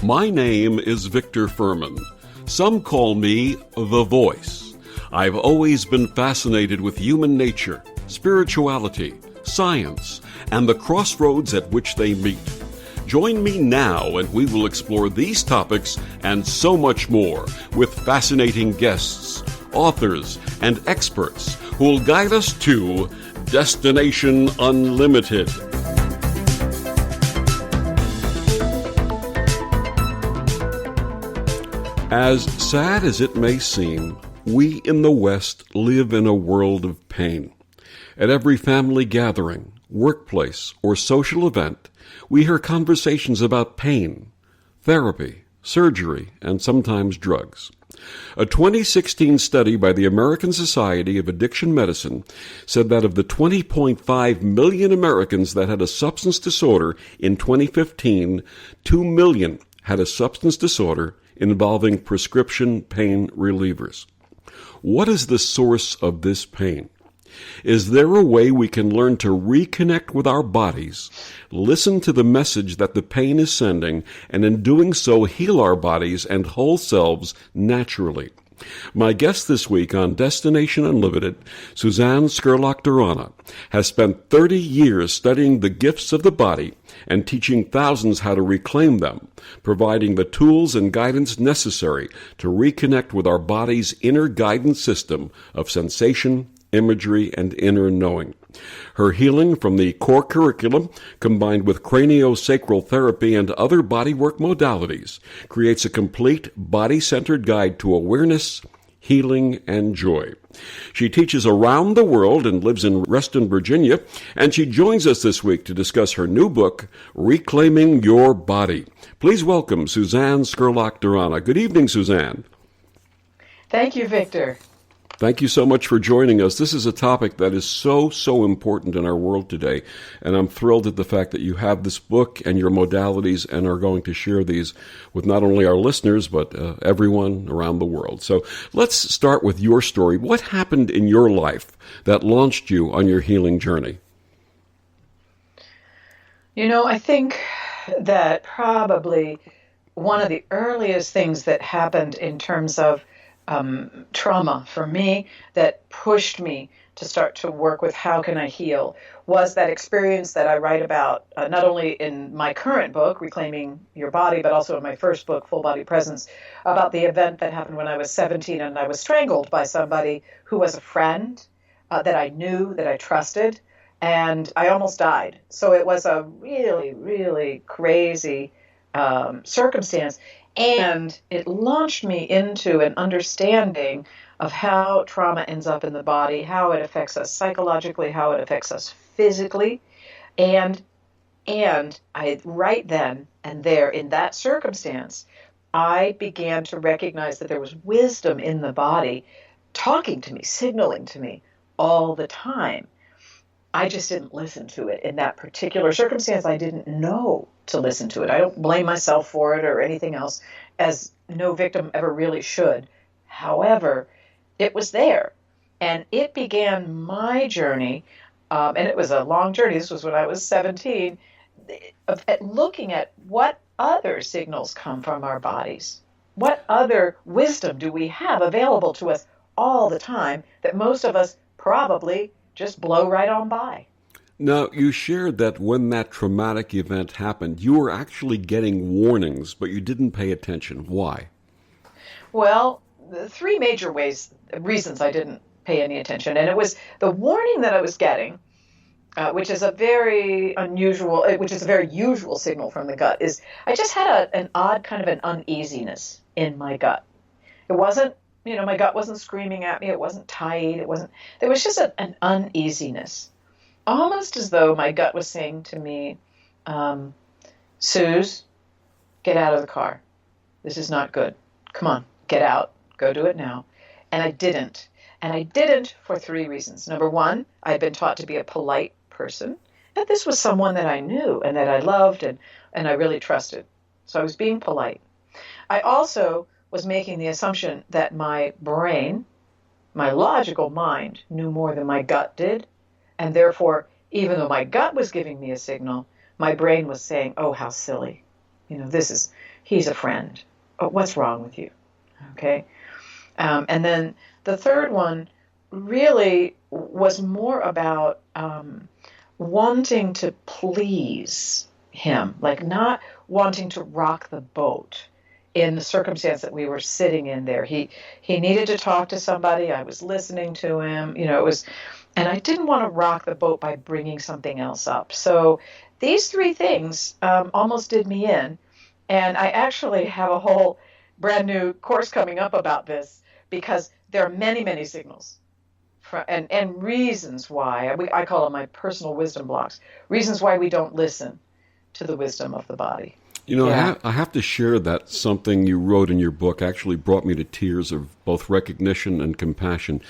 My name is Victor Furman. Some call me The Voice. I've always been fascinated with human nature, spirituality, science, and the crossroads at which they meet. Join me now and we will explore these topics and so much more with fascinating guests, authors, and experts who will guide us to Destination Unlimited. As sad as it may seem, we in the West live in a world of pain. At every family gathering, workplace, or social event, we hear conversations about pain, therapy, surgery, and sometimes drugs. A 2016 study by the American Society of Addiction Medicine said that of the 20.5 million Americans that had a substance disorder in 2015, 2 million had a substance disorder involving prescription pain relievers. What is the source of this pain? Is there a way we can learn to reconnect with our bodies, listen to the message that the pain is sending, and in doing so heal our bodies and whole selves naturally? My guest this week on Destination Unlimited, Suzanne Scurlock-Durana, has spent 30 years studying the gifts of the body and teaching thousands how to reclaim them, providing the tools and guidance necessary to reconnect with our body's inner guidance system of sensation, imagery, and inner knowing. Her healing from the core curriculum, combined with craniosacral therapy and other bodywork modalities, creates a complete body-centered guide to awareness, healing, and joy. She teaches around the world and lives in Reston, Virginia, and she joins us this week to discuss her new book, Reclaiming Your Body. Please welcome Suzanne Scurlock-Durana. Good evening, Suzanne. Thank you, Victor. Thank you so much for joining us. This is a topic that is so important in our world today, and I'm thrilled at the fact that you have this book and your modalities and are going to share these with not only our listeners, but everyone around the world. So let's start with your story. What happened in your life that launched you on your healing journey? You know, I think that probably one of the earliest things that happened in terms of trauma for me that pushed me to start to work with how can I heal was that experience that I write about not only in my current book, Reclaiming Your Body, but also in my first book, Full Body Presence, about the event that happened when I was 17 and I was strangled by somebody who was a friend that I knew, that I trusted, and I almost died. So it was a really crazy circumstance. And it launched me into an understanding of how trauma ends up in the body, how it affects us psychologically, how it affects us physically. And I right then and there in that circumstance, I began to recognize that there was wisdom in the body talking to me, signaling to me all the time. I just didn't listen to it in that particular circumstance. I didn't know to listen to it. I don't blame myself for it or anything else, as no victim ever really should. However, it was there, and it began my journey, and it was a long journey. This was when I was 17, at looking at what other signals come from our bodies. What other wisdom do we have available to us all the time that most of us probably just blow right on by? Now, you shared that when that traumatic event happened, you were actually getting warnings, but you didn't pay attention. Why? Well, the three major reasons I didn't pay any attention. And it was the warning that I was getting, which is a very usual signal from the gut, is I just had an odd kind of an uneasiness in my gut. It wasn't, my gut wasn't screaming at me. It wasn't tight. There was just an uneasiness. Almost as though my gut was saying to me, Suze, get out of the car. This is not good. Come on, get out. Go do it now. And I didn't. And I didn't for three reasons. Number one, I had been taught to be a polite person. And this was someone that I knew and that I loved and I really trusted. So I was being polite. I also was making the assumption that my brain, my logical mind, knew more than my gut did. And therefore, even though my gut was giving me a signal, my brain was saying, oh, how silly. He's a friend. Oh, what's wrong with you? Okay. And then the third one really was more about wanting to please him, like not wanting to rock the boat in the circumstance that we were sitting in there. He needed to talk to somebody. I was listening to him. And I didn't want to rock the boat by bringing something else up. So these three things almost did me in. And I actually have a whole brand new course coming up about this, because there are many, many signals and reasons why. I call them my personal wisdom blocks, reasons why we don't listen to the wisdom of the body. Yeah. I have to share that something you wrote in your book actually brought me to tears of both recognition and compassion.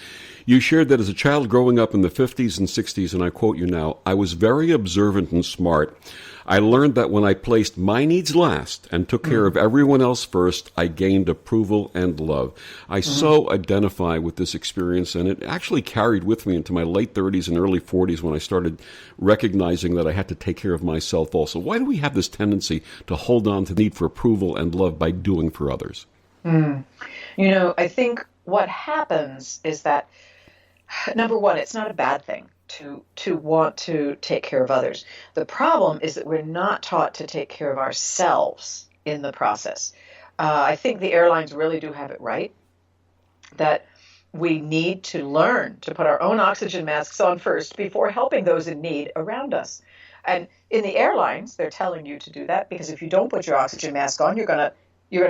You shared that as a child growing up in the 50s and 60s, and I quote you now, I was very observant and smart. I learned that when I placed my needs last and took care of everyone else first, I gained approval and love. I so identify with this experience, and it actually carried with me into my late 30s and early 40s when I started recognizing that I had to take care of myself also. Why do we have this tendency to hold on to the need for approval and love by doing for others? I think what happens is that, number one, it's not a bad thing to want to take care of others. The problem is that we're not taught to take care of ourselves in the process. I think the airlines really do have it right, that we need to learn to put our own oxygen masks on first before helping those in need around us. And in the airlines, they're telling you to do that, because if you don't put your oxygen mask on, you're gonna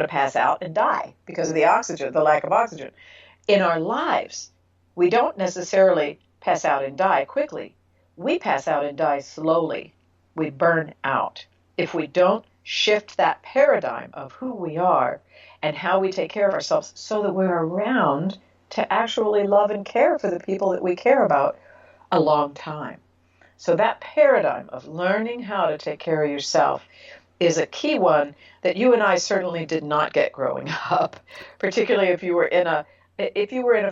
pass out and die because of the lack of oxygen. In our lives, we don't necessarily pass out and die quickly. We pass out and die slowly. We burn out. If we don't shift that paradigm of who we are and how we take care of ourselves so that we're around to actually love and care for the people that we care about a long time. So that paradigm of learning how to take care of yourself is a key one that you and I certainly did not get growing up, particularly if you were in a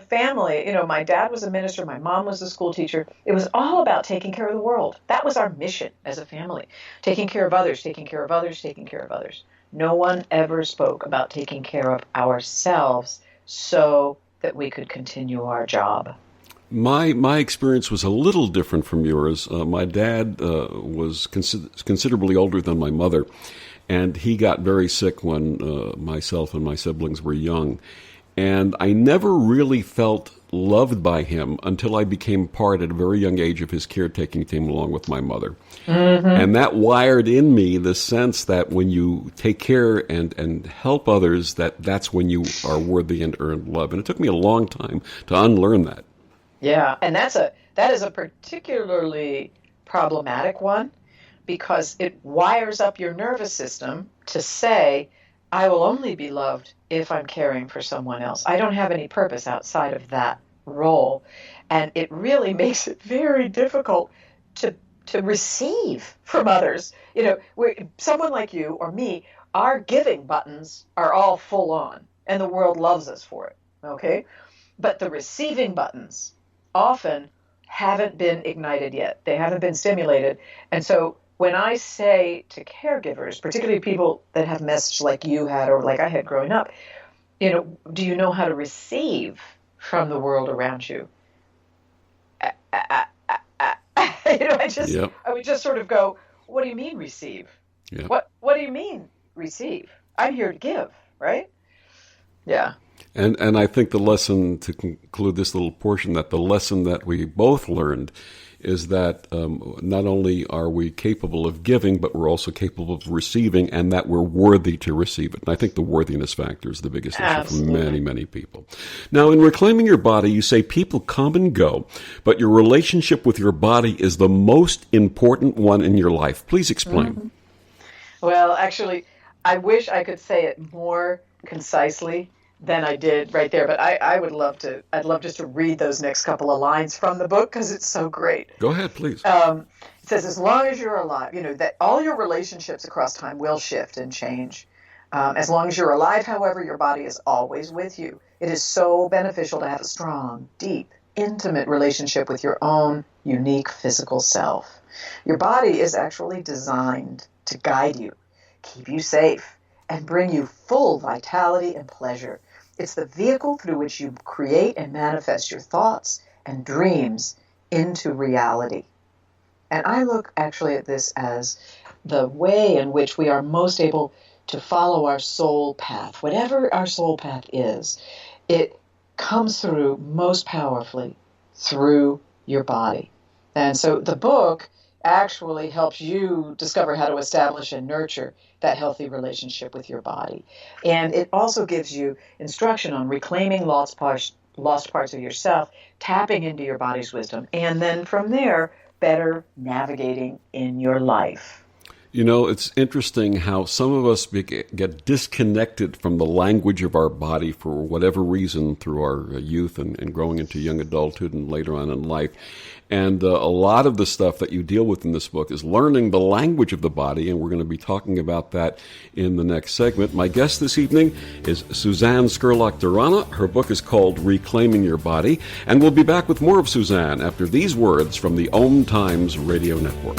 family. My dad was a minister, my mom was a school teacher. It was all about taking care of the world. That was our mission as a family. Taking care of others, taking care of others, taking care of others. No one ever spoke about taking care of ourselves so that we could continue our job. My experience was a little different from yours. My dad was considerably older than my mother, and he got very sick when myself and my siblings were young. And I never really felt loved by him until I became part at a very young age of his caretaking team along with my mother. And that wired in me the sense that when you take care and help others, that's when you are worthy and earn love. And it took me a long time to unlearn that. Yeah, and that is a particularly problematic one, because it wires up your nervous system to say, I will only be loved if I'm caring for someone else. I don't have any purpose outside of that role. And it really makes it very difficult to receive from others. Someone like you or me, our giving buttons are all full on, and the world loves us for it, okay? But the receiving buttons often haven't been ignited yet. They haven't been stimulated. And so when I say to caregivers, particularly people that have message like you had or like I had growing up, do you know how to receive from the world around you? I would just sort of go, what do you mean receive? Yep. What do you mean receive? I'm here to give, right? Yeah. And I think the lesson, to conclude this little portion, that the lesson that we both learned is that not only are we capable of giving, but we're also capable of receiving, and that we're worthy to receive it. And I think the worthiness factor is the biggest issue for many, many people. Now, in Reclaiming Your Body, you say people come and go, but your relationship with your body is the most important one in your life. Please explain. Mm-hmm. Well, actually, I wish I could say it more concisely than I did right there, but I'd love just to read those next couple of lines from the book because it's so great. Go ahead, please. It says, as long as you're alive, that all your relationships across time will shift and change. As long as you're alive, however, your body is always with you. It is so beneficial to have a strong, deep, intimate relationship with your own unique physical self. Your body is actually designed to guide you, keep you safe, and bring you full vitality and pleasure. It's the vehicle through which you create and manifest your thoughts and dreams into reality. And I look actually at this as the way in which we are most able to follow our soul path. Whatever our soul path is, it comes through most powerfully through your body. And so the book actually helps you discover how to establish and nurture that healthy relationship with your body. And it also gives you instruction on reclaiming lost parts of yourself, tapping into your body's wisdom, and then from there, better navigating in your life. You know, it's interesting how some of us get disconnected from the language of our body for whatever reason through our youth and growing into young adulthood and later on in life. And a lot of the stuff that you deal with in this book is learning the language of the body, and we're going to be talking about that in the next segment. My guest this evening is Suzanne Scurlock-Durana. Her book is called Reclaiming Your Body, and we'll be back with more of Suzanne after these words from the OMTimes radio network.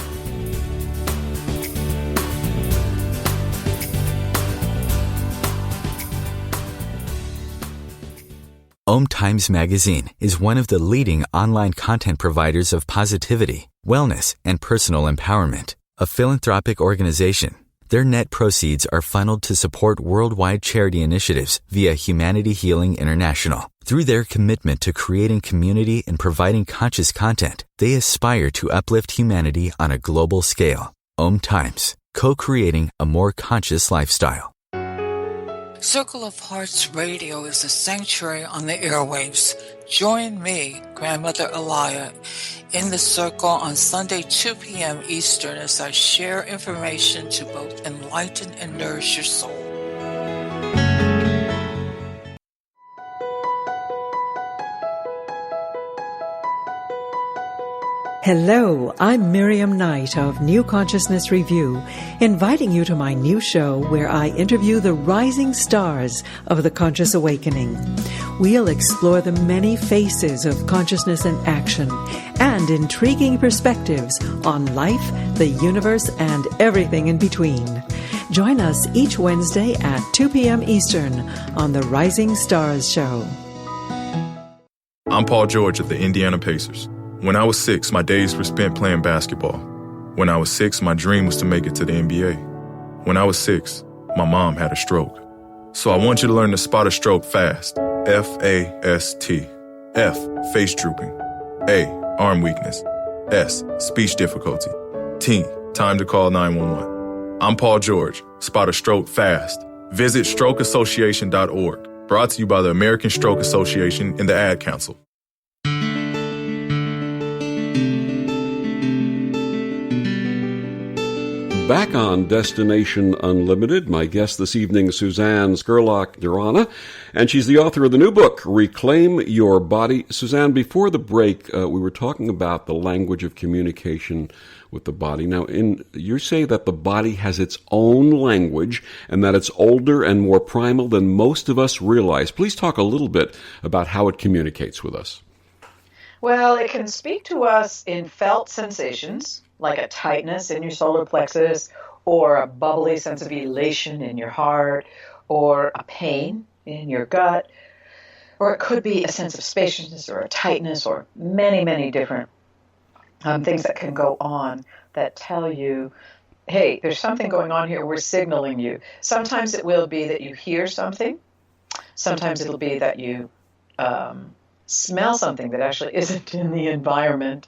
OMTimes Magazine is one of the leading online content providers of positivity, wellness, and personal empowerment. A philanthropic organization, their net proceeds are funneled to support worldwide charity initiatives via Humanity Healing International. Through their commitment to creating community and providing conscious content, they aspire to uplift humanity on a global scale. OMTimes, co-creating a more conscious lifestyle. Circle of Hearts Radio is a sanctuary on the airwaves. Join me, Grandmother Elia, in the circle on Sunday, 2 p.m. Eastern as I share information to both enlighten and nourish your soul. Hello, I'm Miriam Knight of New Consciousness Review, inviting you to my new show where I interview the rising stars of the conscious awakening. We'll explore the many faces of consciousness in action and intriguing perspectives on life, the universe, and everything in between. Join us each Wednesday at 2 p.m. Eastern on the Rising Stars Show. I'm Paul George of the Indiana Pacers. When I was 6, my days were spent playing basketball. When I was 6, my dream was to make it to the NBA. When I was 6, my mom had a stroke. So I want you to learn to spot a stroke fast. F-A-S-T. F, face drooping. A, arm weakness. S, speech difficulty. T, time to call 911. I'm Paul George. Spot a stroke fast. Visit strokeassociation.org. Brought to you by the American Stroke Association and the Ad Council. Back on Destination Unlimited, my guest this evening, Suzanne Scurlock-Durana, and she's the author of the new book, Reclaim Your Body. Suzanne, before the break, we were talking about the language of communication with the body. Now, you say that the body has its own language and that it's older and more primal than most of us realize. Please talk a little bit about how it communicates with us. Well, it can speak to us in felt sensations, like a tightness in your solar plexus, or a bubbly sense of elation in your heart, or a pain in your gut, or it could be a sense of spaciousness or a tightness, or many, many different things that can go on that tell you, hey, there's something going on here, we're signaling you. Sometimes it will be that you hear something. Sometimes it'll be that you smell something that actually isn't in the environment.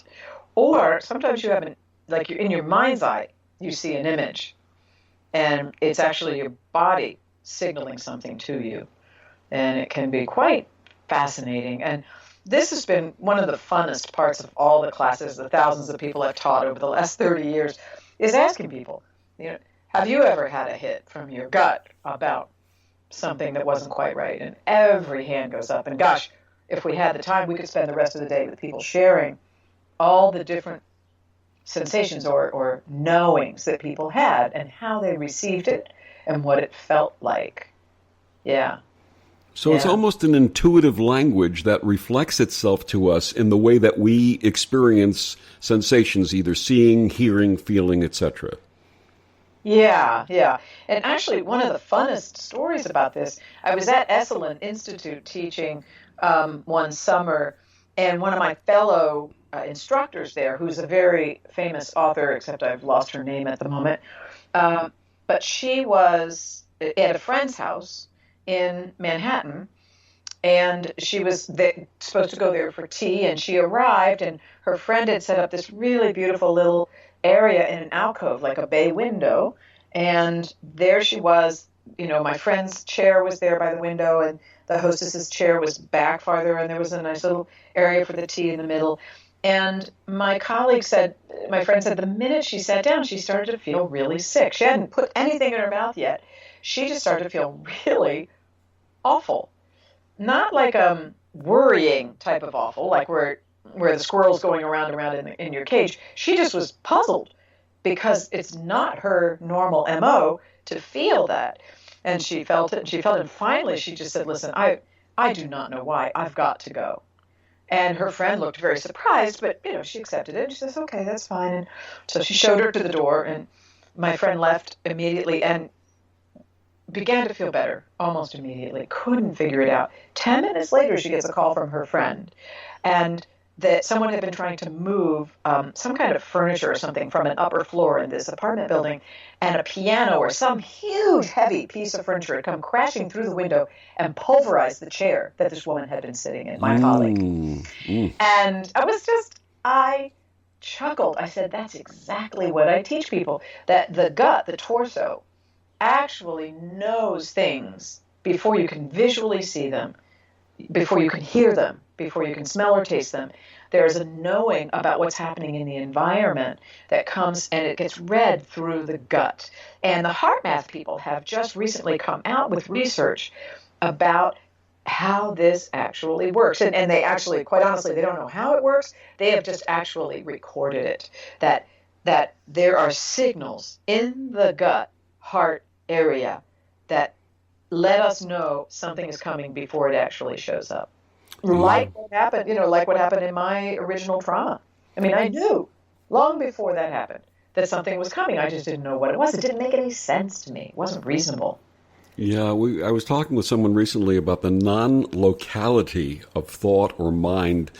Or sometimes you have like you're in your mind's eye, you see an image, and it's actually your body signaling something to you. And it can be quite fascinating. And this has been one of the funnest parts of all the classes, the thousands of people I've taught over the last 30 years, is asking people, have you ever had a hit from your gut about something that wasn't quite right? And every hand goes up. And gosh, if we had the time, we could spend the rest of the day with people sharing all the different sensations or knowings that people had and how they received it and what it felt like. Yeah. So it's almost an intuitive language that reflects itself to us in the way that we experience sensations, either seeing, hearing, feeling, etc. Yeah, yeah. And actually, one of the funnest stories about this, I was at Esalen Institute teaching one summer, and one of my fellow instructors there, who's a very famous author, except I've lost her name at the moment, but she was at a friend's house in Manhattan, and she was supposed to go there for tea, and she arrived, and her friend had set up this really beautiful little area in an alcove, like a bay window, and there she was. My friend's chair was there by the window, and the hostess's chair was back farther, and there was a nice little area for the tea in the middle. And my friend said, the minute she sat down, she started to feel really sick. She hadn't put anything in her mouth yet. She just started to feel really awful. Not like worrying type of awful, like where the squirrel's going around in your cage. She just was puzzled because it's not her normal MO to feel that. And she felt it, and finally she just said, listen, I do not know why. I've got to go. And her friend looked very surprised, but, she accepted it. She says, okay, that's fine. And so she showed her to the door, and my friend left immediately and began to feel better almost immediately. Couldn't figure it out. 10 minutes later, she gets a call from her friend, and that someone had been trying to move some kind of furniture or something from an upper floor in this apartment building, and a piano or some huge, heavy piece of furniture had come crashing through the window and pulverized the chair that this woman had been sitting in, my colleague. And I chuckled. I said, that's exactly what I teach people, that the gut, the torso, actually knows things before you can visually see them, before you can hear them, before you can smell or taste them. There's a knowing about what's happening in the environment that comes, and it gets read through the gut. And the heart math people have just recently come out with research about how this actually works. And they actually, quite honestly, they don't know how it works. They have just actually recorded it, that there are signals in the gut heart area that let us know something is coming before it actually shows up. Like what happened, like what happened in my original trauma. I mean, I knew long before that happened that something was coming. I just didn't know what it was. It didn't make any sense to me. It wasn't reasonable. Yeah, I was talking with someone recently about the non-locality of thought or mind,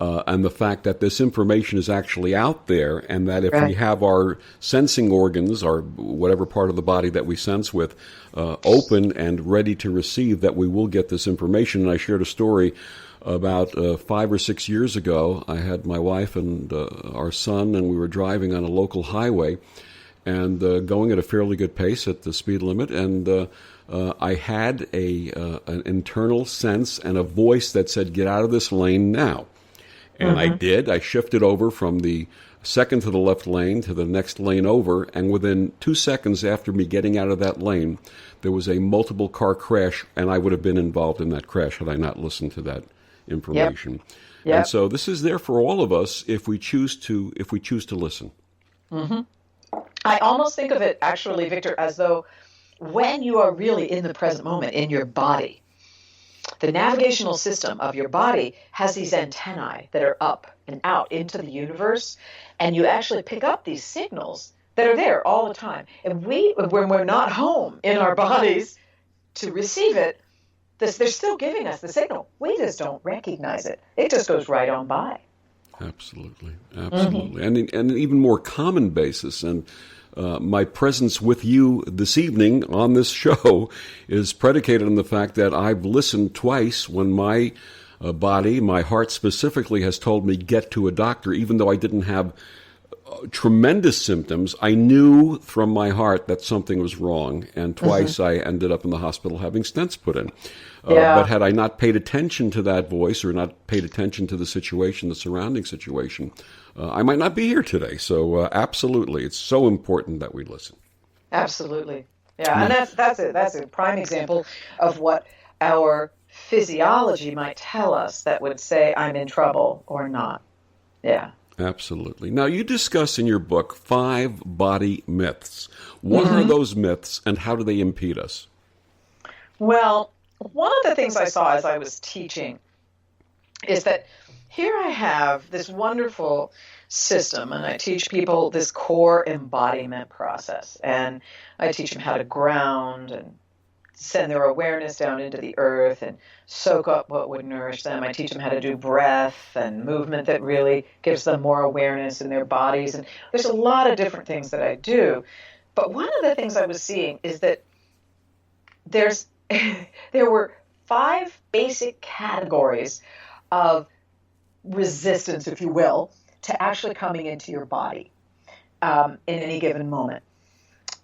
and the fact that this information is actually out there, and that if we have our sensing organs, or whatever part of the body that we sense with, open and ready to receive, that we will get this information. And I shared a story about 5 or 6 years ago. I had my wife and our son, and we were driving on a local highway, and going at a fairly good pace at the speed limit, and I had an internal sense and a voice that said, get out of this lane now. And I did. I shifted over from the second to the left lane to the next lane over, and within 2 seconds after me getting out of that lane, there was a multiple car crash, and I would have been involved in that crash had I not listened to that information. Yep. And so this is there for all of us if we choose to listen. Mm-hmm. I almost think of it, actually, Victor, as though when you are really in the present moment in your body, the navigational system of your body has these antennae that are up and out into the universe, and you actually pick up these signals that are there all the time. And when we're not home in our bodies to receive it, they're still giving us the signal. We just don't recognize it. It just goes right on by. Absolutely. And an even more common basis, and my presence with you this evening on this show is predicated on the fact that I've listened twice when my body, my heart specifically, has told me get to a doctor, even though I didn't have tremendous symptoms. I knew from my heart that something was wrong, and twice I ended up in the hospital having stents put in. But had I not paid attention to that voice, or not paid attention to the situation, the surrounding situation, I might not be here today. So absolutely, it's so important that we listen. Absolutely. Yeah, and that's a prime example of what our physiology might tell us that would say I'm in trouble or not. Yeah. Absolutely. Now, you discuss in your book 5 body myths. What are those myths, and how do they impede us? Well, one of the things I saw as I was teaching is that here I have this wonderful system, and I teach people this core embodiment process, and I teach them how to ground and send their awareness down into the earth and soak up what would nourish them. I teach them how to do breath and movement that really gives them more awareness in their bodies, and there's a lot of different things that I do. But one of the things I was seeing is that there were 5 basic categories of resistance, if you will, to actually coming into your body in any given moment.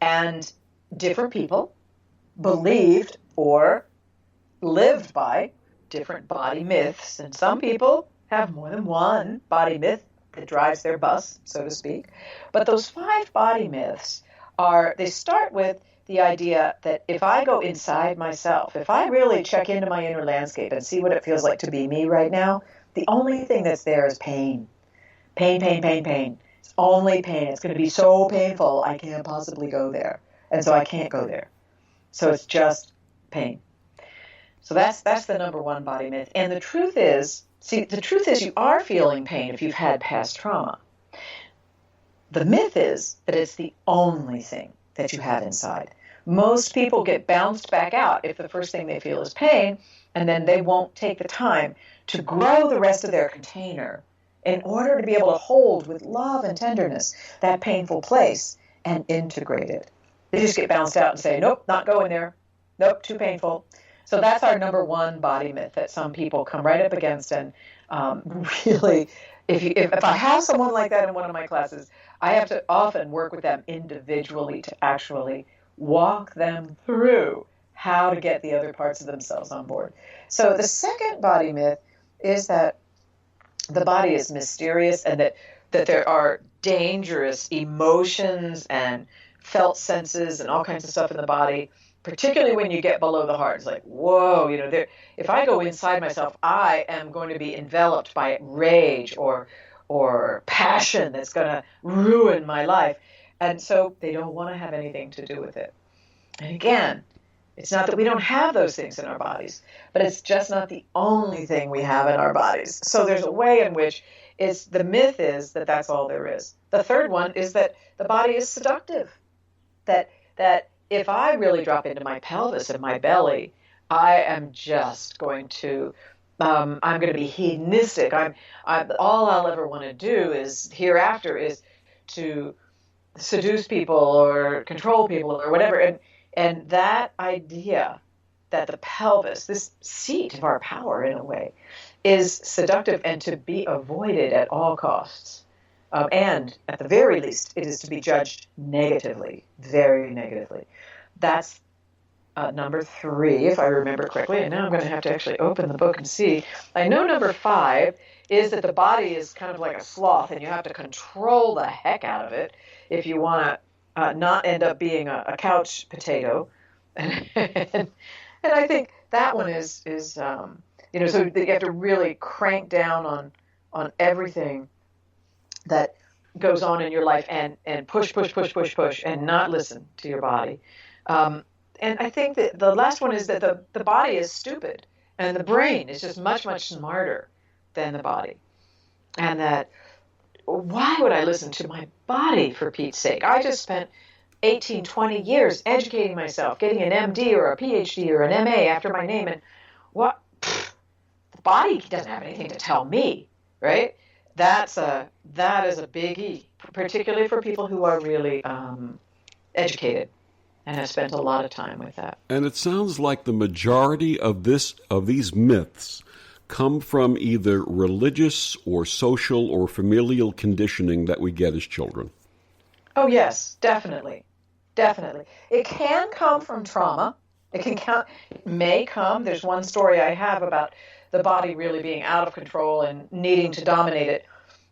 And different people believed or lived by different body myths. And some people have more than one body myth that drives their bus, so to speak. But those 5 body myths they start with the idea that if I go inside myself, if I really check into my inner landscape and see what it feels like to be me right now, the only thing that's there is pain. Pain, pain, pain, pain. It's only pain. It's going to be so painful, I can't possibly go there. And so I can't go there. So it's just pain. So that's the number one body myth. And the truth is you are feeling pain if you've had past trauma. The myth is that it's the only thing that you have inside. Most people get bounced back out if the first thing they feel is pain, and then they won't take the time to grow the rest of their container in order to be able to hold with love and tenderness that painful place and integrate it. They just get bounced out and say, nope, not going there. Nope, too painful. So that's our number one body myth that some people come right up against. And really, if I have someone like that in one of my classes, I have to often work with them individually to actually walk them through how to get the other parts of themselves on board. So the second body myth is that the body is mysterious and that there are dangerous emotions and felt senses and all kinds of stuff in the body, particularly when you get below the heart. It's like, whoa, if I go inside myself, I am going to be enveloped by rage or passion that's going to ruin my life. And so they don't want to have anything to do with it. And again, it's not that we don't have those things in our bodies, but it's just not the only thing we have in our bodies. So there's a way in which the myth is that that's all there is. The third one is that the body is seductive, that if I really drop into my pelvis and my belly, I am just going to, I'm going to be hedonistic. All I'll ever want to do hereafter is to seduce people or control people or whatever. And that idea that the pelvis, this seat of our power in a way, is seductive and to be avoided at all costs. And at the very least, it is to be judged negatively, very negatively. That's number 3, if I remember correctly. And now I'm going to have to actually open the book and see. I know number 5 is that the body is kind of like a sloth, and you have to control the heck out of it if you want to not end up being a couch potato. And I think that one is so you have to really crank down on everything that goes on in your life and push and not listen to your body. And I think that the last one is that the body is stupid and the brain is just much, much smarter than the body. And that, why would I listen to my body, for Pete's sake? I just spent 18, 20 years educating myself, getting an MD or a PhD or an MA after my name. And the body doesn't have anything to tell me, right? That is a big E, particularly for people who are really educated and have spent a lot of time with that. And it sounds like the majority of these myths come from either religious or social or familial conditioning that we get as children. Oh yes, definitely. Definitely. It can come from trauma. It may come. There's one story I have about the body really being out of control and needing to dominate it.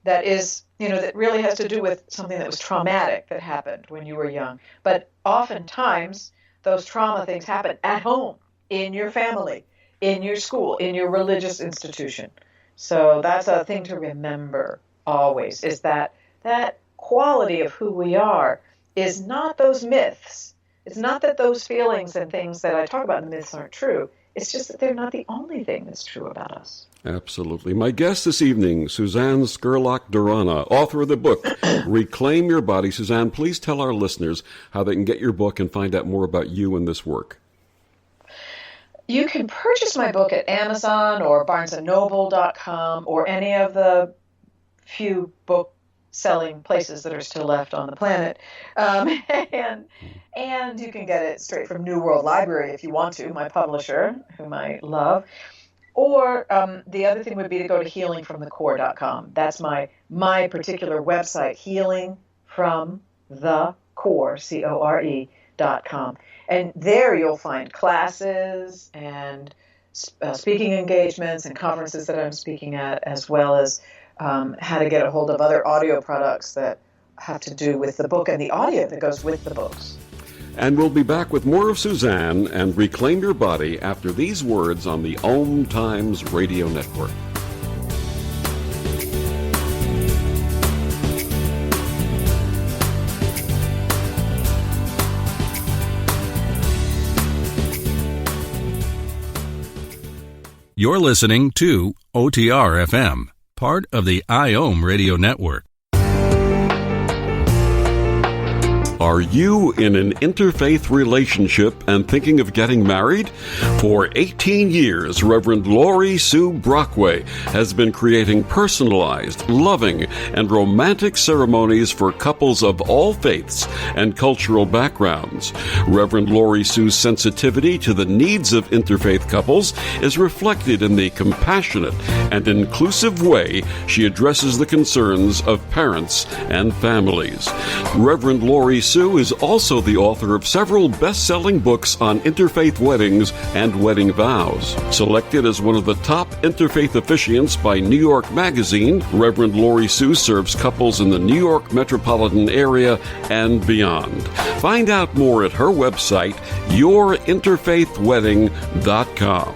That is, that really has to do with something that was traumatic that happened when you were young. But oftentimes, those trauma things happen at home, in your family, in your school, in your religious institution. So that's a thing to remember always, is that quality of who we are is not those myths. It's not that those feelings and things that I talk about in the myths aren't true. It's just that they're not the only thing that's true about us. Absolutely. My guest this evening, Suzanne Scurlock-Durana, author of the book, Reclaim Your Body. Suzanne, please tell our listeners how they can get your book and find out more about you and this work. You can purchase my book at Amazon or barnesandnoble.com or any of the few book selling places that are still left on the planet. And you can get it straight from New World Library if you want to, my publisher, whom I love. Or the other thing would be to go to healingfromthecore.com. That's my particular website, healingfromthecore, CORE.com. And there you'll find classes and speaking engagements and conferences that I'm speaking at, as well as how to get a hold of other audio products that have to do with the book and the audio that goes with the books. And we'll be back with more of Suzanne and Reclaim Your Body after these words on the OMTimes Radio Network. You're listening to OTR FM, part of the IOM Radio Network. Are you in an interfaith relationship and thinking of getting married? For 18 years, Reverend Laurie Sue Brockway has been creating personalized, loving, and romantic ceremonies for couples of all faiths and cultural backgrounds. Reverend Laurie Sue's sensitivity to the needs of interfaith couples is reflected in the compassionate and inclusive way she addresses the concerns of parents and families. Reverend Laurie Sue is also the author of several best-selling books on interfaith weddings and wedding vows. Selected as one of the top interfaith officiants by New York Magazine, Reverend Laurie Sue serves couples in the New York metropolitan area and beyond. Find out more at her website, yourinterfaithwedding.com.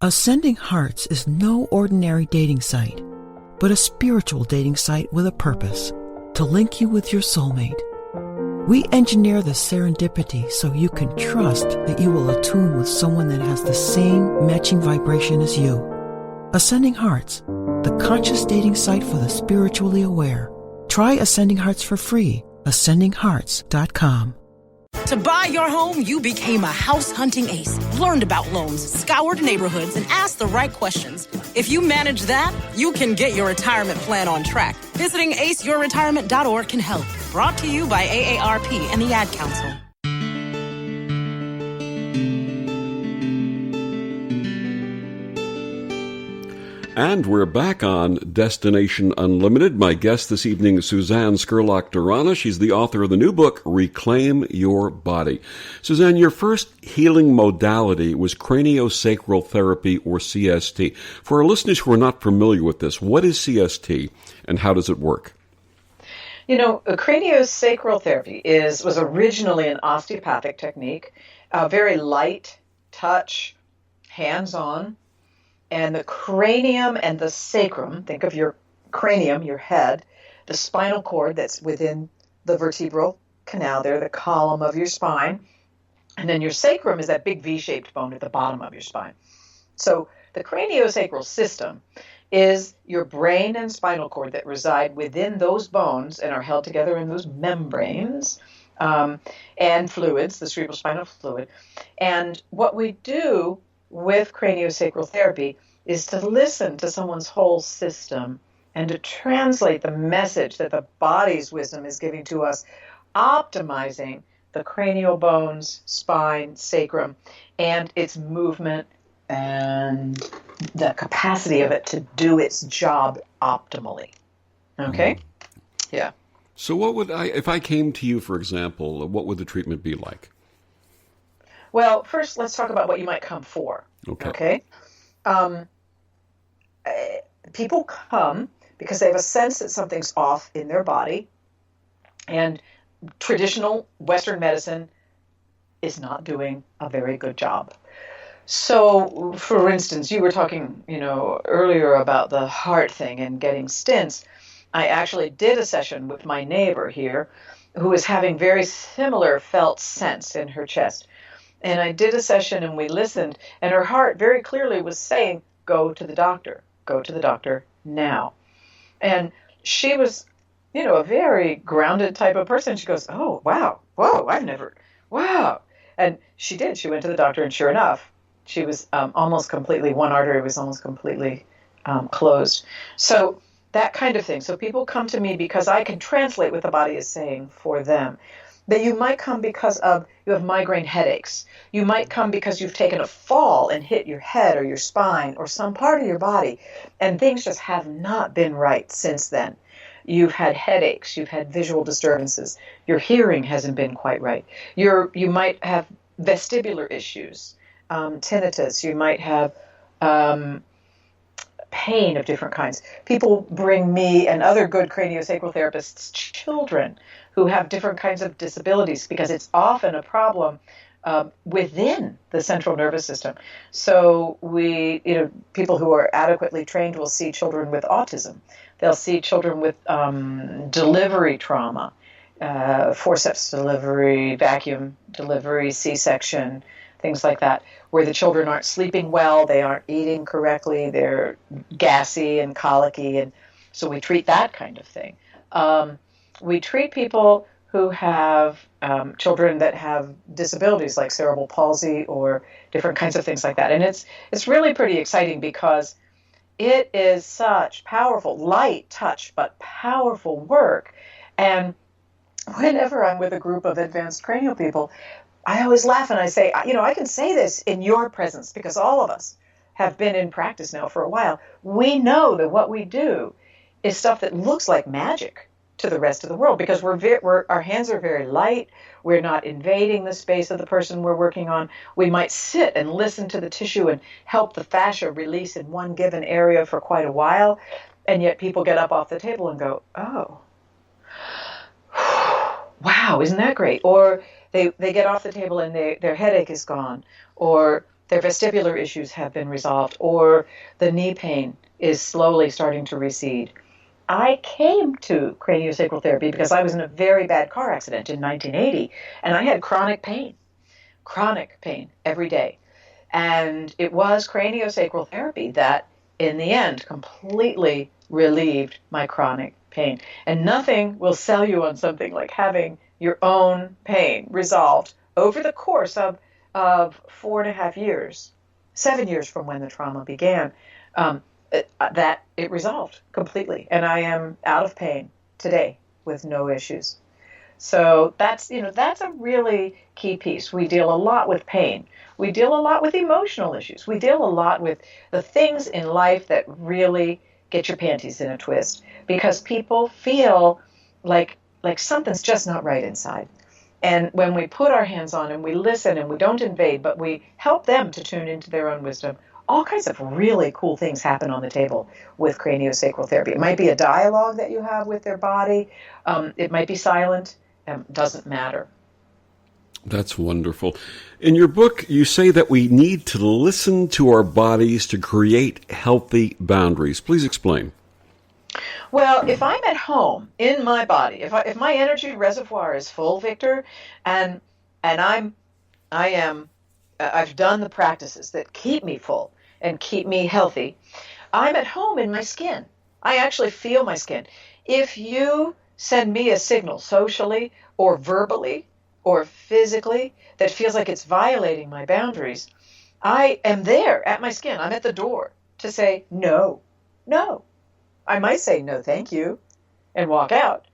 Ascending Hearts is no ordinary dating site, but a spiritual dating site with a purpose, to link you with your soulmate. We engineer the serendipity so you can trust that you will attune with someone that has the same matching vibration as you. Ascending Hearts, the conscious dating site for the spiritually aware. Try Ascending Hearts for free, ascendinghearts.com. To buy your home, you became a house hunting ace, learned about loans, scoured neighborhoods, and asked the right questions. If you manage that, you can get your retirement plan on track. Visiting aceyourretirement.org can help. Brought to you by AARP and the Ad Council. And we're back on Destination Unlimited. My guest this evening is Suzanne Scurlock-Durana. She's the author of the new book, Reclaim Your Body. Suzanne, your first healing modality was craniosacral therapy, or CST. For our listeners who are not familiar with this, what is CST and how does it work? You know, craniosacral therapy was originally an osteopathic technique, very light touch, hands-on. And the cranium and the sacrum, think of your cranium, your head, the spinal cord that's within the vertebral canal there, the column of your spine. And then your sacrum is that big V-shaped bone at the bottom of your spine. So the craniosacral system is your brain and spinal cord that reside within those bones and are held together in those membranes and fluids, the cerebrospinal fluid. And what we do with craniosacral therapy is to listen to someone's whole system and to translate the message that the body's wisdom is giving to us, optimizing the cranial bones, spine, sacrum, and its movement and the capacity of it to do its job optimally. Okay? Yeah. So if I came to you, for example, what would the treatment be like? Well, first, let's talk about what you might come for. Okay? People come because they have a sense that something's off in their body, and traditional Western medicine is not doing a very good job. So, for instance, you were talking, earlier about the heart thing and getting stents. I actually did a session with my neighbor here who was having very similar felt sense in her chest. And I did a session and we listened, and her heart very clearly was saying, go to the doctor now. And she was, a very grounded type of person. She goes, oh, wow, whoa, wow. And she did. She went to the doctor, and sure enough, she was almost completely, one artery was almost completely closed. So that kind of thing. So people come to me because I can translate what the body is saying for them. That you might come because you have migraine headaches. You might come because you've taken a fall and hit your head or your spine or some part of your body, and things just have not been right since then. You've had headaches. You've had visual disturbances. Your hearing hasn't been quite right. You might have vestibular issues, tinnitus. You might have pain of different kinds. People bring me and other good craniosacral therapists children who have different kinds of disabilities because it's often a problem within the central nervous system. So people who are adequately trained will see children with autism. They'll see children with delivery trauma, forceps delivery, vacuum delivery, C-section, things like that, where the children aren't sleeping well, they aren't eating correctly, they're gassy and colicky, and so we treat that kind of thing. We treat people who have children that have disabilities like cerebral palsy or different kinds of things like that. And it's really pretty exciting because it is such powerful, light touch, but powerful work. And whenever I'm with a group of advanced cranial people, I always laugh and I say, I can say this in your presence because all of us have been in practice now for a while. We know that what we do is stuff that looks like magic to the rest of the world because our hands are very light. We're not invading the space of the person we're working on. We might sit and listen to the tissue and help the fascia release in one given area for quite a while. And yet people get up off the table and go, oh, wow, isn't that great? Or they get off the table and their headache is gone, or their vestibular issues have been resolved, or the knee pain is slowly starting to recede. I came to craniosacral therapy because I was in a very bad car accident in 1980, and I had chronic pain every day. And it was craniosacral therapy that, in the end, completely relieved my chronic pain. And nothing will sell you on something like having your own pain resolved over the course of 4.5 years, 7 years from when the trauma began, that it resolved completely. And I am out of pain today with no issues. So that's a really key piece. We deal a lot with pain. We deal a lot with emotional issues. We deal a lot with the things in life that really get your panties in a twist because people feel like something's just not right inside. And when we put our hands on and we listen and we don't invade, but we help them to tune into their own wisdom, all kinds of really cool things happen on the table with craniosacral therapy. It might be a dialogue that you have with their body. It might be silent. Doesn't matter. That's wonderful. In your book, you say that we need to listen to our bodies to create healthy boundaries. Please explain. Well, if I'm at home in my body, if my energy reservoir is full, Victor, and I've done the practices that keep me full and keep me healthy, I'm at home in my skin. I actually feel my skin. If you send me a signal socially or verbally or physically that feels like it's violating my boundaries, I am there at my skin. I'm at the door to say no. I might say no, thank you, and walk out,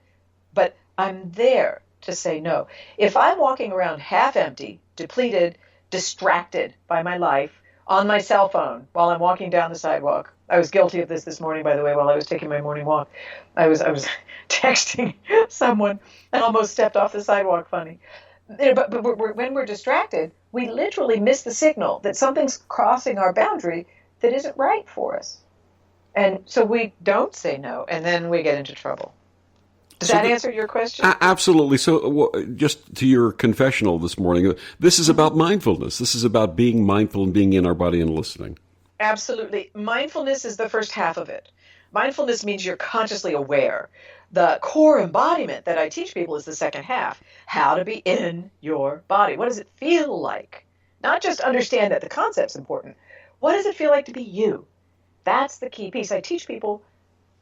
but I'm there to say no. If I'm walking around half empty, depleted, distracted by my life, on my cell phone while I'm walking down the sidewalk. I was guilty of this morning, by the way, while I was taking my morning walk. I was texting someone and almost stepped off the sidewalk, funny. But when we're distracted, we literally miss the signal that something's crossing our boundary that isn't right for us. And so we don't say no, and then we get into trouble. Does that answer your question? Absolutely. So just to your confessional this morning, this is about mindfulness. This is about being mindful and being in our body and listening. Absolutely. Mindfulness is the first half of it. Mindfulness means you're consciously aware. The core embodiment that I teach people is the second half, how to be in your body. What does it feel like? Not just understand that the concept's important. What does it feel like to be you? That's the key piece. I teach people,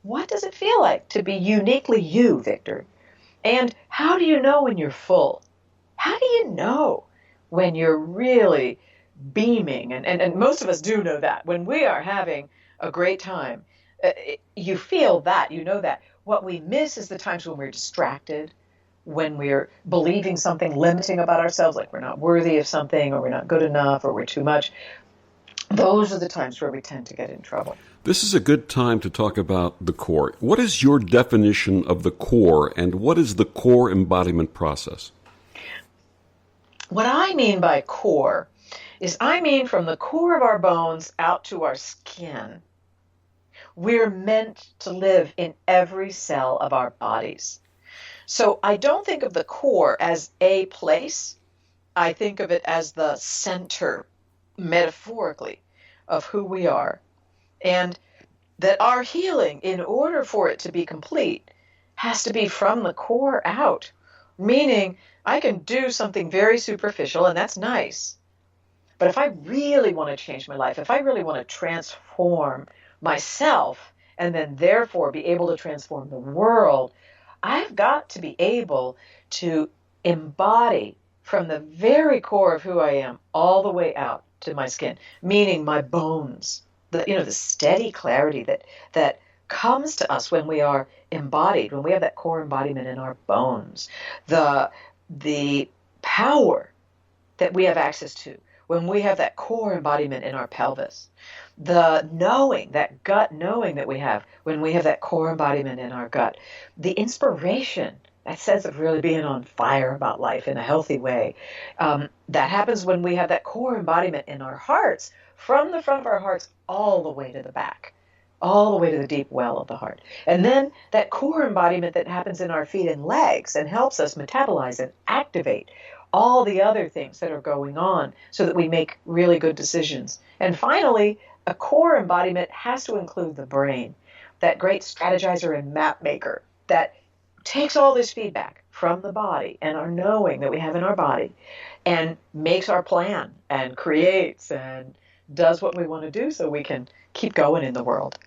what does it feel like to be uniquely you, Victor? And how do you know when you're full? How do you know when you're really beaming? And most of us do know that. When we are having a great time, you feel that, you know that. What we miss is the times when we're distracted, when we're believing something limiting about ourselves, like we're not worthy of something, or we're not good enough, or we're too much. Those are the times where we tend to get in trouble. This is a good time to talk about the core. What is your definition of the core, and what is the core embodiment process? What I mean by core is I mean from the core of our bones out to our skin. We're meant to live in every cell of our bodies. So I don't think of the core as a place. I think of it as the center, metaphorically, of who we are. And that our healing, in order for it to be complete, has to be from the core out. Meaning, I can do something very superficial, and that's nice. But if I really want to change my life, if I really want to transform myself, and then therefore be able to transform the world, I've got to be able to embody from the very core of who I am all the way out to my skin, meaning my bones, the steady clarity that comes to us when we are embodied, when we have that core embodiment in our bones, the power that we have access to when we have that core embodiment in our pelvis, the knowing, that gut knowing that we have when we have that core embodiment in our gut, the inspiration, that sense of really being on fire about life in a healthy way, that happens when we have that core embodiment in our hearts, from the front of our hearts all the way to the back, all the way to the deep well of the heart. And then that core embodiment that happens in our feet and legs and helps us metabolize and activate all the other things that are going on so that we make really good decisions. And finally, a core embodiment has to include the brain, that great strategizer and map maker that takes all this feedback from the body and our knowing that we have in our body and makes our plan and creates and does what we want to do so we can keep going in the world.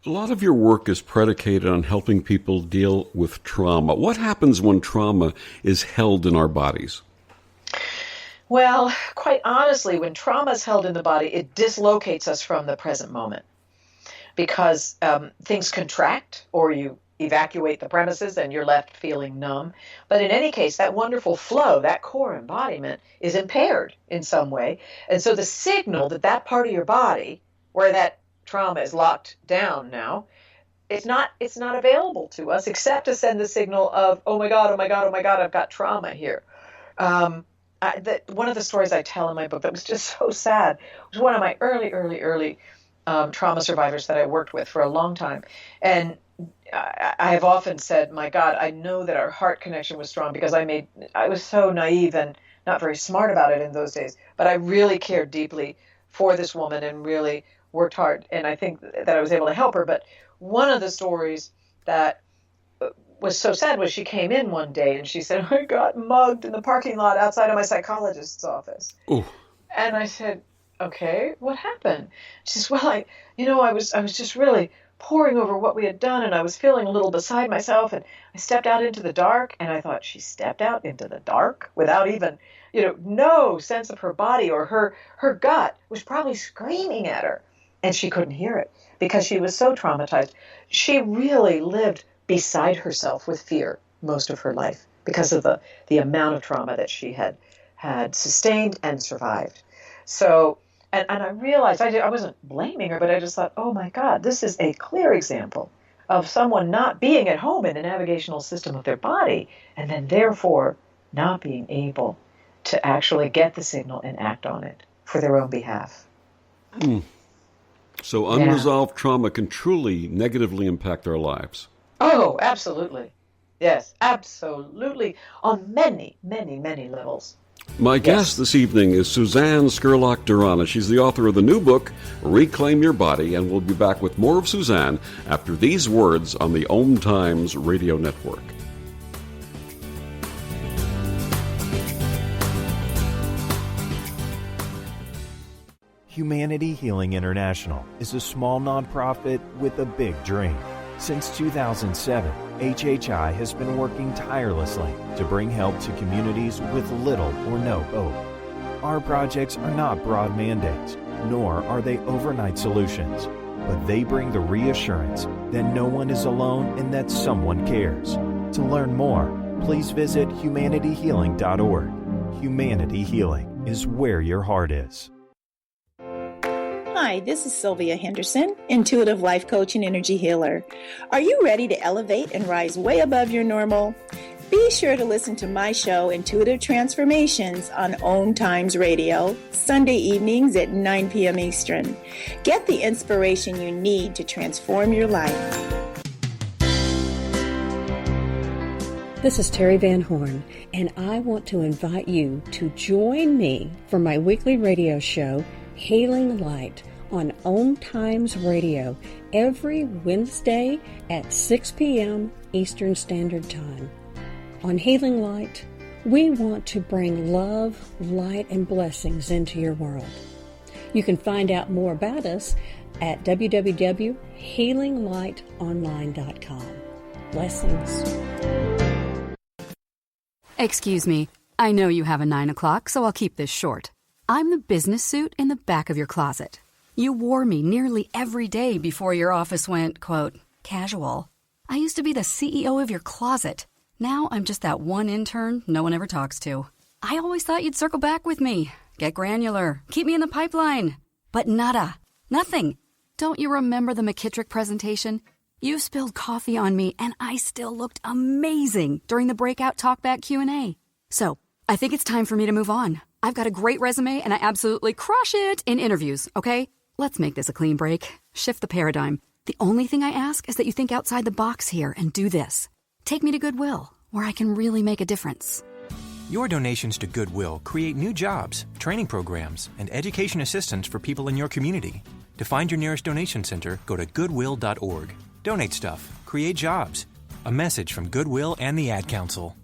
A lot of your work is predicated on helping people deal with trauma. What happens when trauma is held in our bodies? Well, quite honestly, when trauma is held in the body, it dislocates us from the present moment because things contract, or you evacuate the premises and you're left feeling numb. But in any case, that wonderful flow, that core embodiment, is impaired in some way. And so the signal that part of your body, where that trauma is locked down now, it's not available to us except to send the signal of, oh my God, I've got trauma here. One of the stories I tell in my book that was just so sad was one of my early trauma survivors that I worked with for a long time. And I have often said, my God, I know that our heart connection was strong because I was so naive and not very smart about it in those days, but I really cared deeply for this woman and really worked hard. And I think that I was able to help her. But one of the stories that was so sad was she came in one day and she said, I got mugged in the parking lot outside of my psychologist's office. Ooh. And I said, okay, what happened? She says, well, I was just really poring over what we had done, and I was feeling a little beside myself, and I stepped out into the dark, and I thought, she stepped out into the dark without even, no sense of her body, or her gut was probably screaming at her, and she couldn't hear it because she was so traumatized. She really lived beside herself with fear most of her life because of the amount of trauma that she had sustained and survived. So, and I realized I wasn't blaming her, but I just thought, oh my God, this is a clear example of someone not being at home in the navigational system of their body, and then therefore not being able to actually get the signal and act on it for their own behalf. So unresolved trauma can truly negatively impact our lives. Oh, absolutely. Yes, absolutely. On many, many, many levels. My guest this evening is Suzanne Scurlock-Durana. She's the author of the new book, Reclaim Your Body, and we'll be back with more of Suzanne after these words on the OMTimes radio network. Humanity Healing International is a small nonprofit with a big dream. Since 2007, HHI has been working tirelessly to bring help to communities with little or no hope. Our projects are not broad mandates, nor are they overnight solutions, but they bring the reassurance that no one is alone and that someone cares. To learn more, please visit humanityhealing.org. Humanity Healing is where your heart is. Hi, this is Sylvia Henderson, intuitive life coach and energy healer. Are you ready to elevate and rise way above your normal? Be sure to listen to my show, Intuitive Transformations, on OMTimes Radio, Sunday evenings at 9 p.m. Eastern. Get the inspiration you need to transform your life. This is Terry Van Horn, and I want to invite you to join me for my weekly radio show, Healing Light, on OMTimes Radio every Wednesday at 6 p.m. Eastern Standard Time. On Healing Light, we want to bring love, light, and blessings into your world. You can find out more about us at www.healinglightonline.com. Blessings. Excuse me, I know you have a 9 o'clock, so I'll keep this short. I'm the business suit in the back of your closet. You wore me nearly every day before your office went, quote, casual. I used to be the CEO of your closet. Now I'm just that one intern no one ever talks to. I always thought you'd circle back with me, get granular, keep me in the pipeline. But nada, nothing. Don't you remember the McKittrick presentation? You spilled coffee on me and I still looked amazing during the breakout talkback Q&A. So I think it's time for me to move on. I've got a great resume and I absolutely crush it in interviews, okay? Let's make this a clean break. Shift the paradigm. The only thing I ask is that you think outside the box here and do this. Take me to Goodwill, where I can really make a difference. Your donations to Goodwill create new jobs, training programs, and education assistance for people in your community. To find your nearest donation center, go to goodwill.org. Donate stuff. Create jobs. A message from Goodwill and the Ad Council.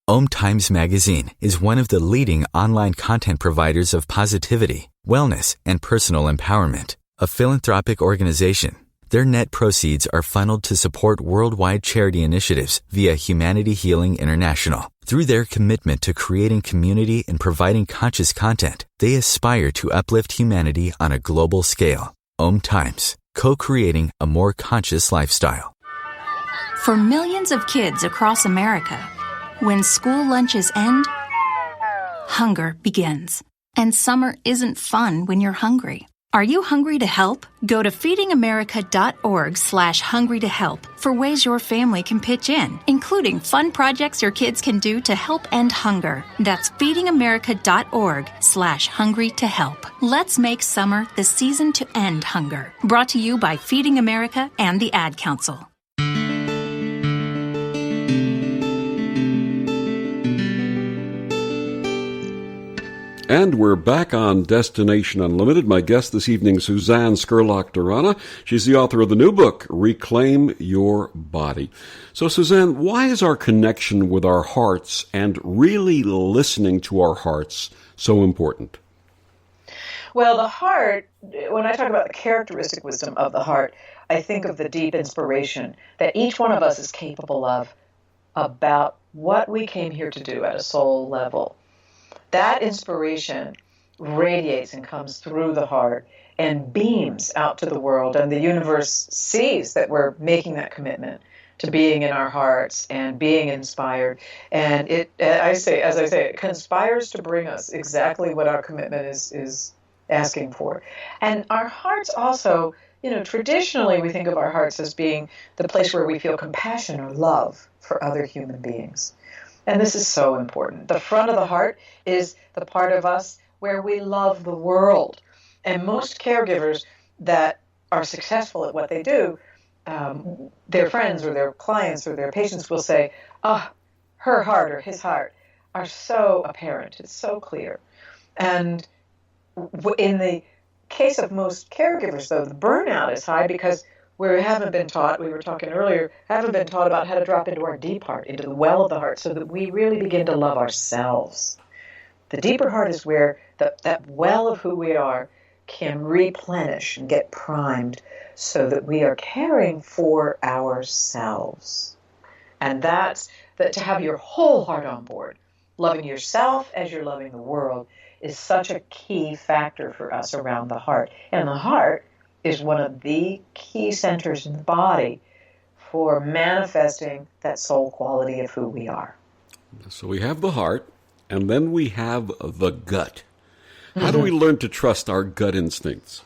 OMTimes Magazine is one of the leading online content providers of positivity, wellness, and personal empowerment. A philanthropic organization, their net proceeds are funneled to support worldwide charity initiatives via Humanity Healing International. Through their commitment to creating community and providing conscious content, they aspire to uplift humanity on a global scale. OMTimes, co-creating a more conscious lifestyle. For millions of kids across America, when school lunches end, hunger begins. And summer isn't fun when you're hungry. Are you hungry to help? Go to feedingamerica.org/hungry to help for ways your family can pitch in, including fun projects your kids can do to help end hunger. That's feedingamerica.org/hungry to help. Let's make summer the season to end hunger. Brought to you by Feeding America and the Ad Council. And we're back on Destination Unlimited. My guest this evening, Suzanne Scurlock-Durana. She's the author of the new book, Reclaim Your Body. So, Suzanne, why is our connection with our hearts and really listening to our hearts so important? Well, the heart, when I talk about the characteristic wisdom of the heart, I think of the deep inspiration that each one of us is capable of about what we came here to do at a soul level. That inspiration radiates and comes through the heart and beams out to the world, and the universe sees that we're making that commitment to being in our hearts and being inspired. And it conspires to bring us exactly what our commitment is asking for. And our hearts also, traditionally we think of our hearts as being the place where we feel compassion or love for other human beings. And this is so important. The front of the heart is the part of us where we love the world. And most caregivers that are successful at what they do, their friends or their clients or their patients will say, her heart or his heart. are so apparent. It's so clear. And in the case of most caregivers, though, the burnout is high because we haven't been taught, we were talking earlier, haven't been taught about how to drop into our deep heart, into the well of the heart, so that we really begin to love ourselves. The deeper heart is where that well of who we are can replenish and get primed so that we are caring for ourselves. And that's that, to have your whole heart on board, loving yourself as you're loving the world, is such a key factor for us around the heart. And the heart is one of the key centers in the body for manifesting that soul quality of who we are. So we have the heart, and then we have the gut. How do we learn to trust our gut instincts?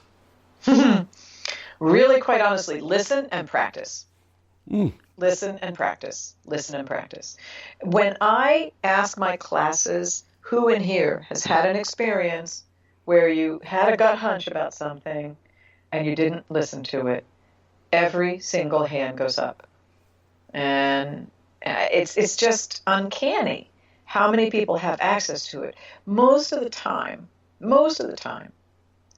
Really, quite honestly, listen and practice. Listen and practice. Listen and practice. When I ask my classes, who in here has had an experience where you had a gut hunch about something and you didn't listen to it, every single hand goes up. And it's just uncanny how many people have access to it. Most of the time,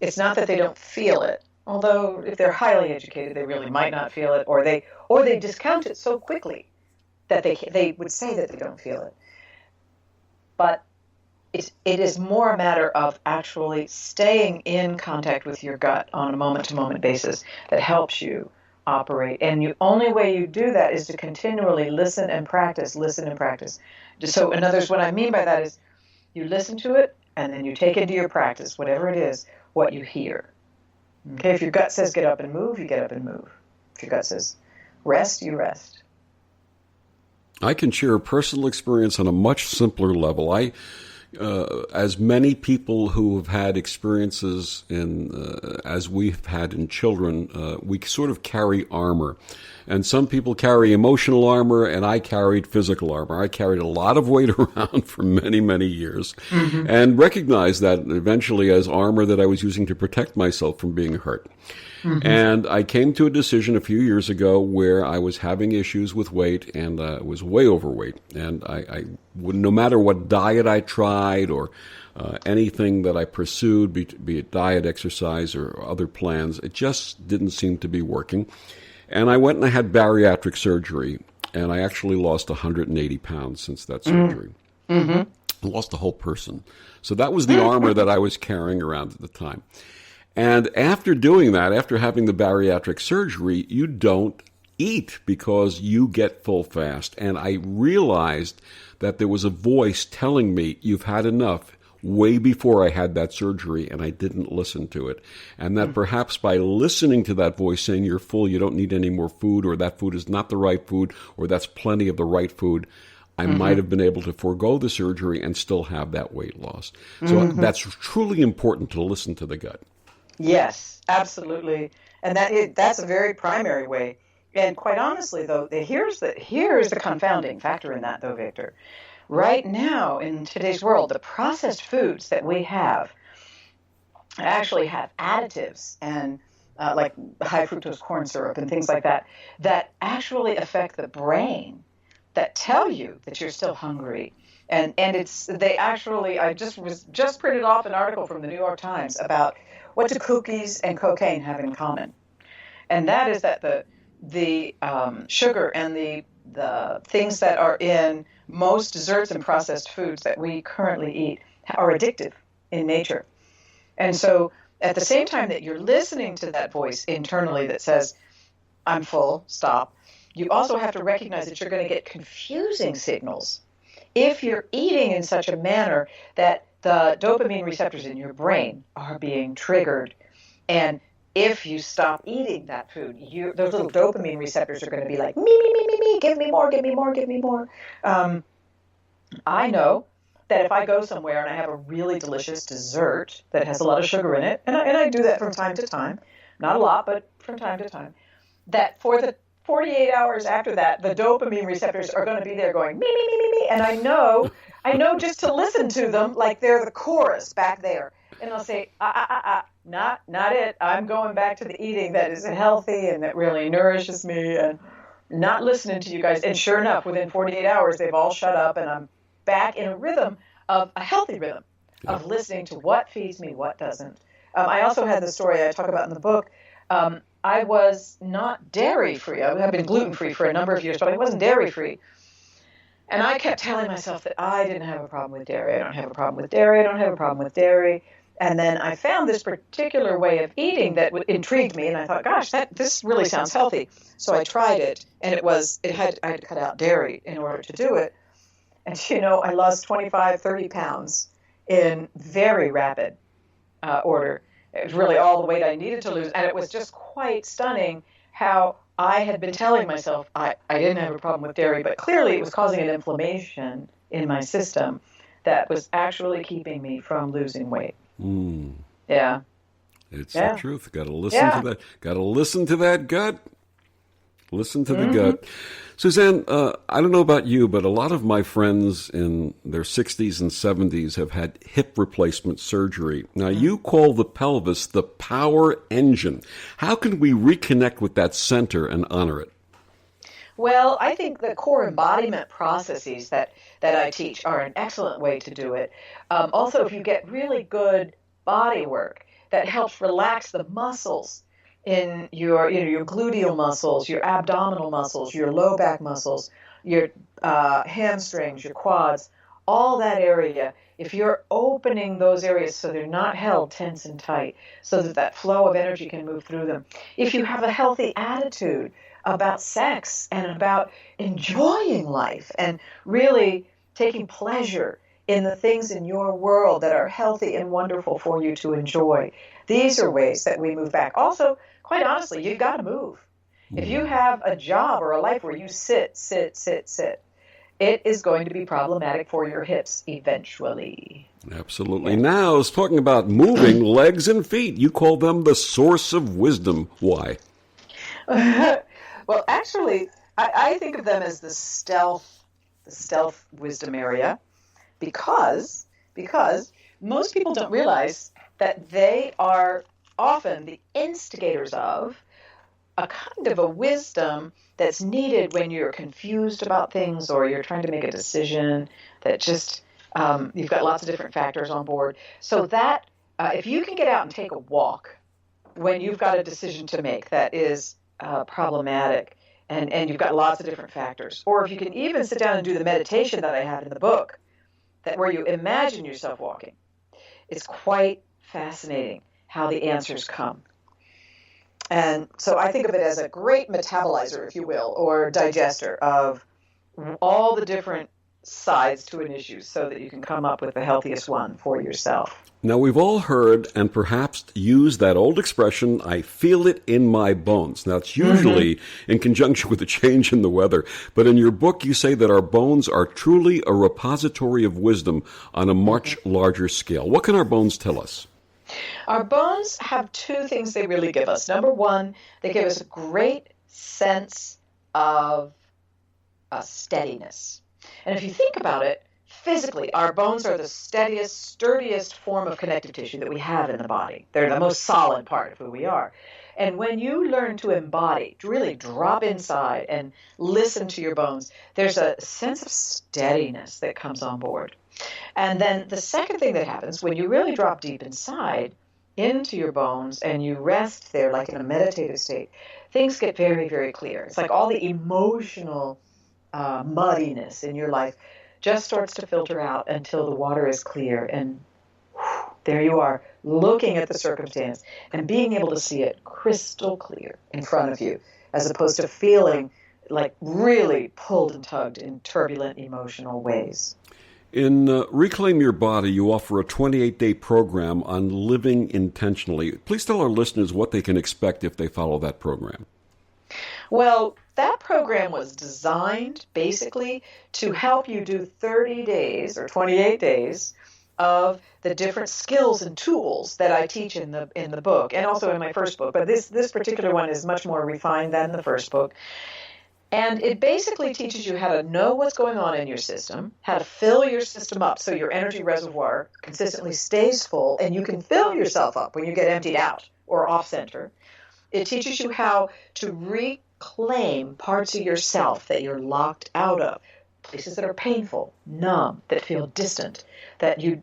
it's not that they don't feel it, although if they're highly educated, they really might not feel it, or they discount it so quickly that they would say that they don't feel it. But it is more a matter of actually staying in contact with your gut on a moment-to-moment basis that helps you operate. And the only way you do that is to continually listen and practice. So in other words, what I mean by that is you listen to it, and then you take into your practice, whatever it is, what you hear. Okay, if your gut says get up and move, you get up and move. If your gut says rest, you rest. I can share a personal experience on a much simpler level. As many people who have had experiences as we've had in children, we sort of carry armor. And some people carry emotional armor, and I carried physical armor. I carried a lot of weight around for many, many years, and recognized that eventually as armor that I was using to protect myself from being hurt. And I came to a decision a few years ago where I was having issues with weight, and was way overweight. And I no matter what diet I tried or anything that I pursued, be it diet, exercise, or other plans, it just didn't seem to be working. And I went and I had bariatric surgery, and I actually lost 180 pounds since that surgery. I lost a whole person. So that was the armor that I was carrying around at the time. And after doing that, after having the bariatric surgery, you don't eat because you get full fast. And I realized that there was a voice telling me, you've had enough, way before I had that surgery, and I didn't listen to it. And that perhaps by listening to that voice saying you're full, you don't need any more food, or that food is not the right food, or that's plenty of the right food, I might have been able to forego the surgery and still have that weight loss. So that's truly important to listen to the gut. Yes, absolutely. And that's a very primary way. And quite honestly, though, here's the confounding factor in that, though, Victor. Right now, in today's world, the processed foods that we have actually have additives and like high fructose corn syrup and things like that, that actually affect the brain, that tell you that you're still hungry. And I just printed off an article from the New York Times about what do cookies and cocaine have in common. And that is that the sugar and the things that are in most desserts and processed foods that we currently eat are addictive in nature. And so at the same time that you're listening to that voice internally that says, I'm full, stop, you also have to recognize that you're going to get confusing signals if you're eating in such a manner that the dopamine receptors in your brain are being triggered. And if you stop eating that food, those little dopamine receptors are going to be like, me, give me more, give me more, give me more. I know that if I go somewhere and I have a really delicious dessert that has a lot of sugar in it, and I do that from time to time, not a lot, but from time to time, that for the 48 hours after that, the dopamine receptors are going to be there going, me, and I know just to listen to them like they're the chorus back there. And I'll say, not it. I'm going back to the eating that is healthy and that really nourishes me, and not listening to you guys. And sure enough, within 48 hours, they've all shut up, and I'm back in a rhythm of a healthy rhythm of listening to what feeds me, what doesn't. I also had the story I talk about in the book. I was not dairy-free. I have been gluten-free for a number of years, but I wasn't dairy-free. And I kept telling myself that I didn't have a problem with dairy. I don't have a problem with dairy. I don't have a problem with dairy. And then I found this particular way of eating that intrigued me, and I thought, gosh, this really sounds healthy. So I tried it, and I had to cut out dairy in order to do it. And, I lost 25, 30 pounds in very rapid order. It was really all the weight I needed to lose, and it was just quite stunning how I had been telling myself I didn't have a problem with dairy, but clearly it was causing an inflammation in my system that was actually keeping me from losing weight. Yeah. It's the truth. Got to listen to that. Got to listen to that gut. Listen to the gut. Suzanne, I don't know about you, but a lot of my friends in their 60s and 70s have had hip replacement surgery. Now, you call the pelvis the power engine. How can we reconnect with that center and honor it? Well, I think the core embodiment processes that I teach are an excellent way to do it. Also, if you get really good body work that helps relax the muscles in your gluteal muscles, your abdominal muscles, your low back muscles, your hamstrings, your quads, all that area. If you're opening those areas so they're not held tense and tight, so that flow of energy can move through them. If you have a healthy attitude about sex and about enjoying life and really taking pleasure in the things in your world that are healthy and wonderful for you to enjoy. These are ways that we move back. Also, quite honestly, you've got to move. If you have a job or a life where you sit, it is going to be problematic for your hips eventually. Absolutely. Now, I was talking about moving legs and feet. You call them the source of wisdom. Why? Well, actually, I think of them as the stealth wisdom area because most people don't realize that they are often the instigators of a kind of a wisdom that's needed when you're confused about things or you're trying to make a decision that just you've got lots of different factors on board. So that if you can get out and take a walk when you've got a decision to make that is problematic and you've got lots of different factors, or if you can even sit down and do the meditation that I have in the book, that where you imagine yourself walking, it's quite fascinating how the answers come. And so I think of it as a great metabolizer, if you will, or digester of all the different sides to an issue so that you can come up with the healthiest one for yourself. Now, we've all heard and perhaps used that old expression, I feel it in my bones. Now, it's usually in conjunction with a change in the weather. But in your book, you say that our bones are truly a repository of wisdom on a much larger scale. What can our bones tell us? Our bones have two things they really give us. Number one, they give us a great sense of steadiness. And if you think about it, physically, our bones are the steadiest, sturdiest form of connective tissue that we have in the body. They're the most solid part of who we are. And when you learn to embody, to really drop inside and listen to your bones, there's a sense of steadiness that comes on board. And then the second thing that happens when you really drop deep inside into your bones and you rest there like in a meditative state, things get very, very clear. It's like all the emotional muddiness in your life just starts to filter out until the water is clear. And there you are, looking at the circumstance and being able to see it crystal clear in front of you, as opposed to feeling like really pulled and tugged in turbulent emotional ways. In Reclaim Your Body, you offer a 28-day program on living intentionally. Please tell our listeners what they can expect if they follow that program. Well, that program was designed basically to help you do 30 days or 28 days of the different skills and tools that I teach in the book and also in my first book. But this particular one is much more refined than the first book. And it basically teaches you how to know what's going on in your system, how to fill your system up so your energy reservoir consistently stays full and you can fill yourself up when you get emptied out or off center. It teaches you how to reclaim parts of yourself that you're locked out of, places that are painful, numb, that feel distant, that you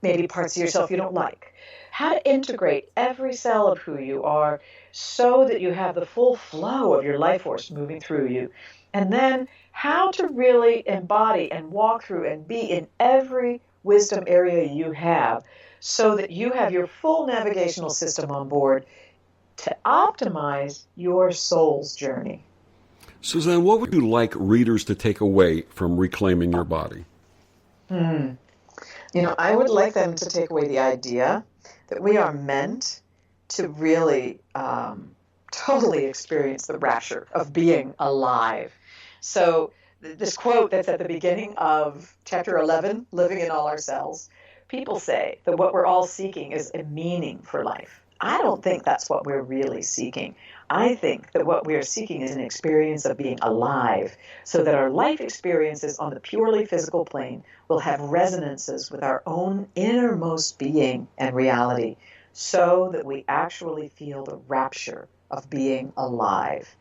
maybe parts of yourself you don't like. How to integrate every cell of who you are so that you have the full flow of your life force moving through you. And then how to really embody and walk through and be in every wisdom area you have so that you have your full navigational system on board to optimize your soul's journey. Suzanne, what would you like readers to take away from Reclaiming Your Body? I would like them to take away the idea that we are meant to really totally experience the rapture of being alive. So this quote that's at the beginning of chapter 11, Living in All Our Cells, people say that what we're all seeking is a meaning for life. I don't think that's what we're really seeking. I think that what we're seeking is an experience of being alive, so that our life experiences on the purely physical plane will have resonances with our own innermost being and reality, so that we actually feel the rapture of being alive.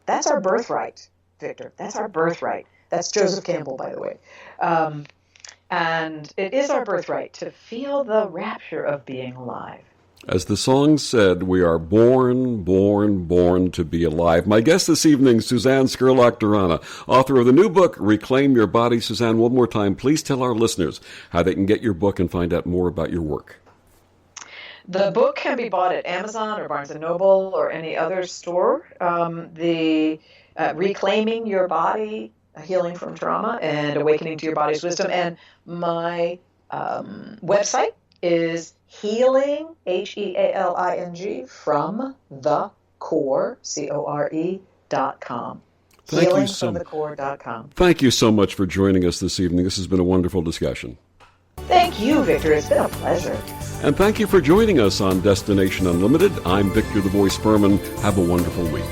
That's our birthright, Victor. That's our birthright. That's Joseph Campbell, by the way. And it is our birthright to feel the rapture of being alive. As the song said, we are born to be alive. My guest this evening, Suzanne Scurlock-Durana, author of the new book, Reclaim Your Body. Suzanne, one more time, please tell our listeners how they can get your book and find out more about your work. The book can be bought at Amazon or Barnes & Noble or any other store. The Reclaiming Your Body, Healing from Trauma and Awakening to Your Body's Wisdom. And my website is healing, Healing, from the core, CORE.com. Healingfromthecore.com. Thank you so much for joining us this evening. This has been a wonderful discussion. Thank you, Victor. It's been a pleasure. And thank you for joining us on Destination Unlimited. I'm Victor the Voice Furman. Have a wonderful week.